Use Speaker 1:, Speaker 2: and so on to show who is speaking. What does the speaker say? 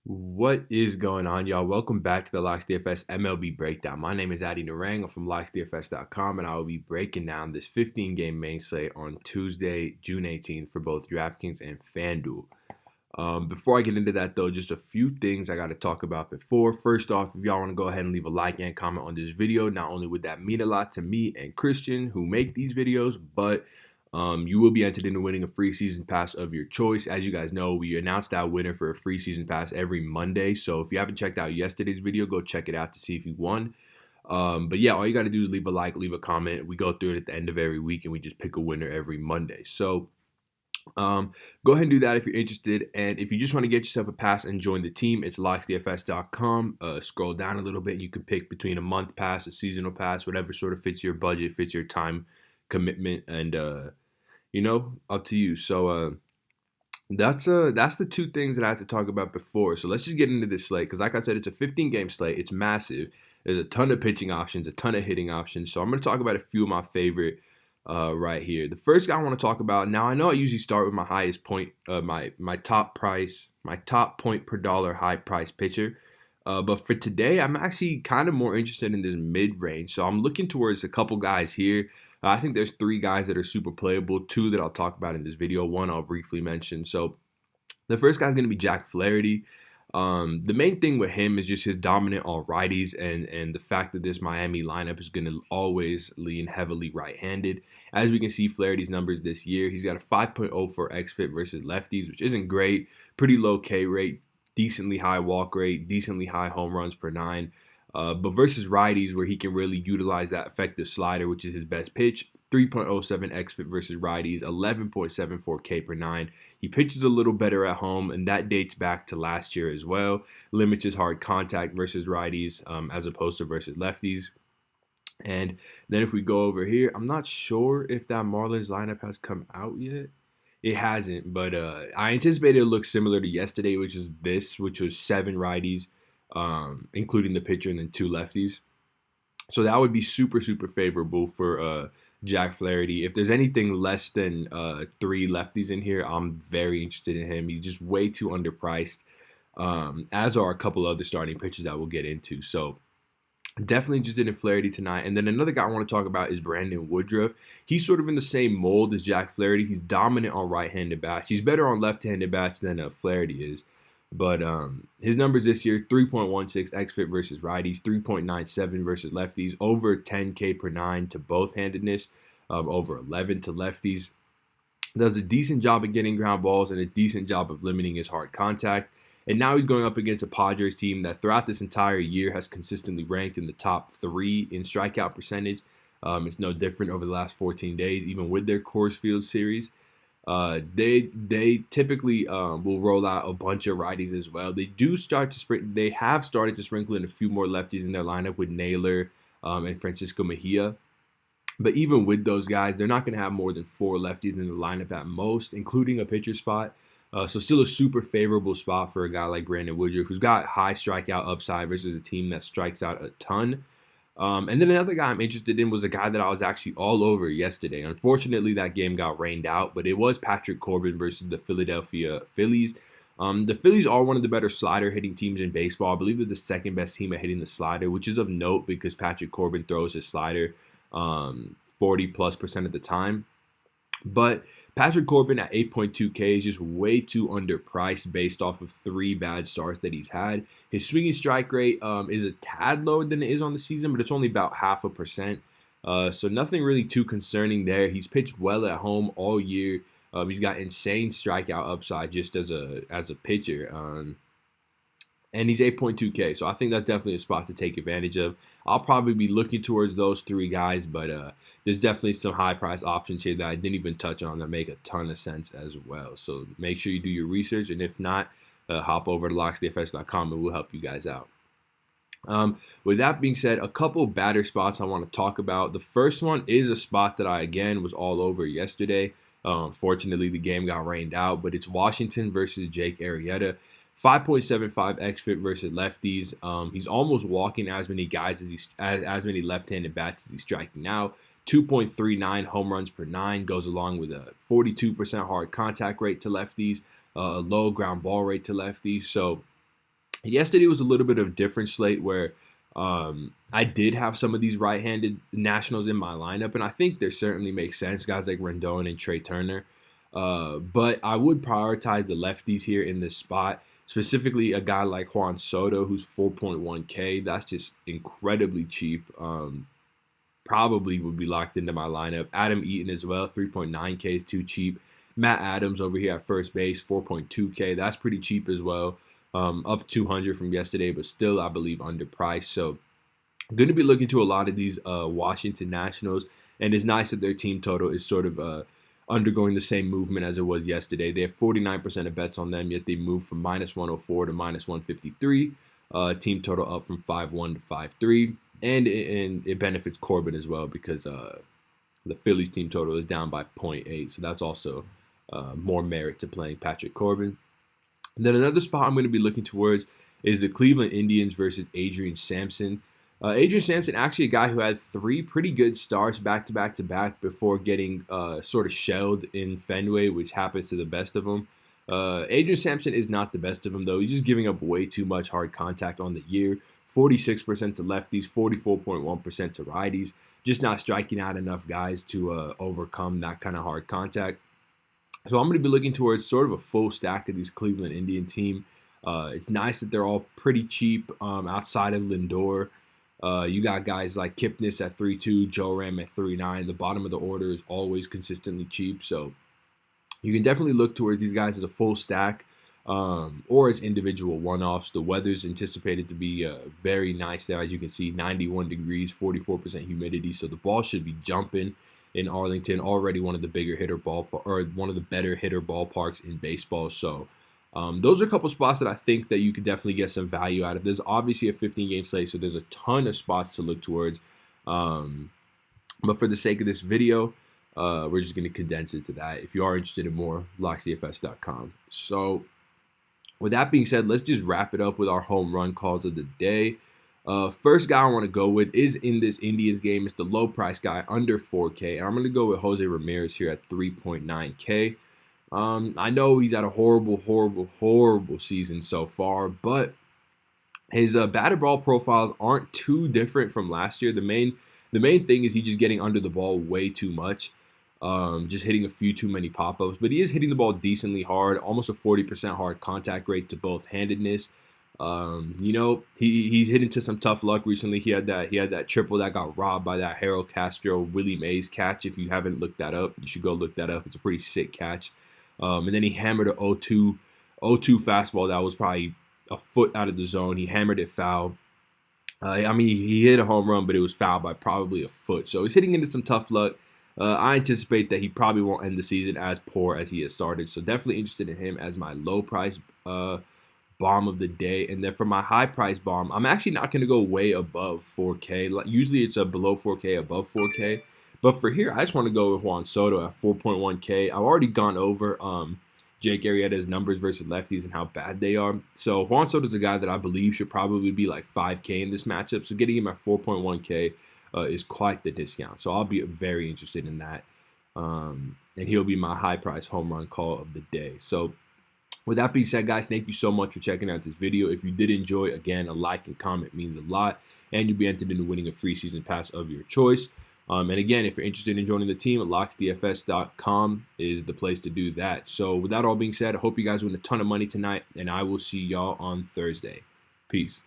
Speaker 1: What is going on, y'all? Welcome back to the Locks DFS MLB Breakdown. My name is Narang. I'm from LocksDFS.com, and I will be breaking down this 15-game main slate on Tuesday, June 18th for both DraftKings and FanDuel. Before I get into that, though, just a few things I got to talk about before. First off, if y'all want to go ahead and leave a like and comment on this video, not only would that mean a lot to me and Christian who make these videos, but you will be entered into winning a free season pass of your choice. As you guys know, we announce that winner for a free season pass every Monday. So if you haven't checked out yesterday's video, go check it out to see if you won. But yeah, all you got to do is leave a like, leave a comment. We go through it at the end of every week and we just pick a winner every Monday. So go ahead and do that if you're interested. And if you just want to get yourself a pass and join the team, it's locksdfs.com. Scroll down a little bit. You can pick between a month pass, a seasonal pass, whatever sort of fits your budget, fits your time commitment, and up to you. So that's the two things that I had to talk about before. So let's just get into this slate because, like I said, it's a 15-game slate. It's massive. There's a ton of pitching options, a ton of hitting options. So I'm going to talk about a few of my favorite right here. The first guy I want to talk about. Now I know I usually start with my highest point, my top point per dollar high price pitcher. But for today, I'm actually kind of more interested in this mid range. So I'm looking towards a couple guys here. I think there's three guys that are super playable, two that I'll talk about in this video, one I'll briefly mention. So the first guy's going to be Jack Flaherty. The main thing with him is just his dominant all righties and the fact that this Miami lineup is going to always lean heavily right-handed. As we can see, Flaherty's numbers this year, he's got a 5.04 xFIP versus lefties, which isn't great. Pretty low K rate, decently high walk rate, decently high home runs per nine. But versus righties, where he can really utilize that effective slider, which is his best pitch, 3.07 xFIP versus righties, 11.74 K per nine. He pitches a little better at home, and that dates back to last year as well. Limits his hard contact versus righties as opposed to versus lefties. And then if we go over here, I'm not sure if that Marlins lineup has come out yet. It hasn't, but I anticipate it'll look similar to yesterday, which was 7 righties, including the pitcher and then 2 lefties. So that would be super, super favorable for Jack Flaherty. If there's anything less than 3 lefties in here, I'm very interested in him. He's just way too underpriced, as are a couple other starting pitchers that we'll get into. So definitely interested in Flaherty tonight. And then another guy I want to talk about is Brandon Woodruff. He's sort of in the same mold as Jack Flaherty. He's dominant on right-handed bats. He's better on left-handed bats than Flaherty is. But his numbers this year, 3.16 xFIP versus righties, 3.97 versus lefties, over 10 K per nine to both-handedness, over 11 to lefties. Does a decent job of getting ground balls and a decent job of limiting his hard contact. And now he's going up against a Padres team that throughout this entire year has consistently ranked in the top 3 in strikeout percentage. It's no different over the last 14 days, even with their Coors Field series. They typically will roll out a bunch of righties as well. They have started to sprinkle in a few more lefties in their lineup with Naylor and Francisco Mejia. But even with those guys, they're not going to have more than 4 lefties in the lineup at most, including a pitcher spot. So still a super favorable spot for a guy like Brandon Woodruff, who's got high strikeout upside versus a team that strikes out a ton. And then another guy I'm interested in was a guy that I was actually all over yesterday. Unfortunately, that game got rained out, but it was Patrick Corbin versus the Philadelphia Phillies. The Phillies are one of the better slider hitting teams in baseball. I believe they're the second best team at hitting the slider, which is of note because Patrick Corbin throws his slider 40+% of the time. But Patrick Corbin at 8.2K is just way too underpriced based off of 3 bad starts that he's had. His swinging strike rate is a tad lower than it is on the season, but it's only about 0.5%. So nothing really too concerning there. He's pitched well at home all year. He's got insane strikeout upside just as a pitcher. And he's 8.2K, so I think that's definitely a spot to take advantage of. I'll probably be looking towards those 3 guys, but there's definitely some high-price options here that I didn't even touch on that make a ton of sense as well. So make sure you do your research, and if not, hop over to locksdfs.com and we'll help you guys out. With that being said, a couple batter spots I want to talk about. The first one is a spot that I, again, was all over yesterday. Fortunately, the game got rained out, but it's Washington versus Jake Arrieta. 5.75 xFIP versus lefties. He's almost walking as many guys as many left-handed bats as he's striking out. 2.39 home runs per 9 goes along with a 42% hard contact rate to lefties, a low ground ball rate to lefties. So Yesterday was a little bit of a different slate where I did have some of these right-handed nationals in my lineup, and I think they certainly make sense, guys like Rendon and Trey Turner. But I would prioritize the lefties here in this spot, specifically a guy like Juan Soto, who's 4.1K. That's just incredibly cheap. Probably would be locked into my lineup. Adam Eaton as well, 3.9K is too cheap. Matt Adams over here at first base, 4.2K. That's pretty cheap as well. Up 200 from yesterday, but still, I believe, underpriced. So I'm going to be looking to a lot of these Washington Nationals, and it's nice that their team total is sort of undergoing the same movement as it was yesterday. They have 49% of bets on them, yet they moved from -104 to -153. Team total up from 5-1 to 5-3. And it benefits Corbin as well because the Phillies team total is down by 0.8. So that's also more merit to playing Patrick Corbin. And then another spot I'm going to be looking towards is the Cleveland Indians versus Adrian Sampson. Adrian Sampson, actually a guy who had 3 pretty good starts back-to-back before getting sort of shelled in Fenway, which happens to the best of them. Adrian Sampson is not the best of them, though. He's just giving up way too much hard contact on the year. 46% to lefties, 44.1% to righties. Just not striking out enough guys to overcome that kind of hard contact. So I'm going to be looking towards sort of a full stack of these Cleveland Indian team. It's nice that they're all pretty cheap outside of Lindor. You got guys like Kipnis at 3.2, Joe Ram at 3.9. The bottom of the order is always consistently cheap. So you can definitely look towards these guys as a full stack or as individual one-offs. The weather's anticipated to be very nice there. As you can see, 91 degrees, 44% humidity. So the ball should be jumping in Arlington, already one of the better hitter ballparks in baseball. So those are a couple spots that I think that you could definitely get some value out of. There's obviously a 15-game slate, so there's a ton of spots to look towards. But for the sake of this video, we're just going to condense it to that. If you are interested in more, locksdfs.com. So with that being said, let's just wrap it up with our home run calls of the day. First guy I want to go with is in this Indians game. It's the low price guy under 4K. And I'm going to go with Jose Ramirez here at 3.9K. I know he's had a horrible season so far, but his batted ball profiles aren't too different from last year. The main thing is he's just getting under the ball way too much, just hitting a few too many pop-ups. But he is hitting the ball decently hard, almost a 40% hard contact rate to both handedness. He's hit into some tough luck recently. He had that triple that got robbed by that Harold Castro Willie Mays catch. If you haven't looked that up, you should go look that up. It's a pretty sick catch. And then he hammered a 0-2 fastball that was probably a foot out of the zone. He hammered it foul. He hit a home run, but it was fouled by probably a foot. So he's hitting into some tough luck. I anticipate that he probably won't end the season as poor as he has started. So definitely interested in him as my low price bomb of the day. And then for my high price bomb, I'm actually not going to go way above 4K. Usually it's a below 4K, above 4K. But for here, I just want to go with Juan Soto at 4.1K. I've already gone over Jake Arrieta's numbers versus lefties and how bad they are. So Juan Soto's a guy that I believe should probably be like 5K in this matchup. So getting him at 4.1K is quite the discount. So I'll be very interested in that. And he'll be my high price home run call of the day. So with that being said, guys, thank you so much for checking out this video. If you did enjoy, again, a like and comment means a lot. And you'll be entered into winning a free season pass of your choice. And again, if you're interested in joining the team, locksdfs.com is the place to do that. So with that all being said, I hope you guys win a ton of money tonight, and I will see y'all on Thursday. Peace.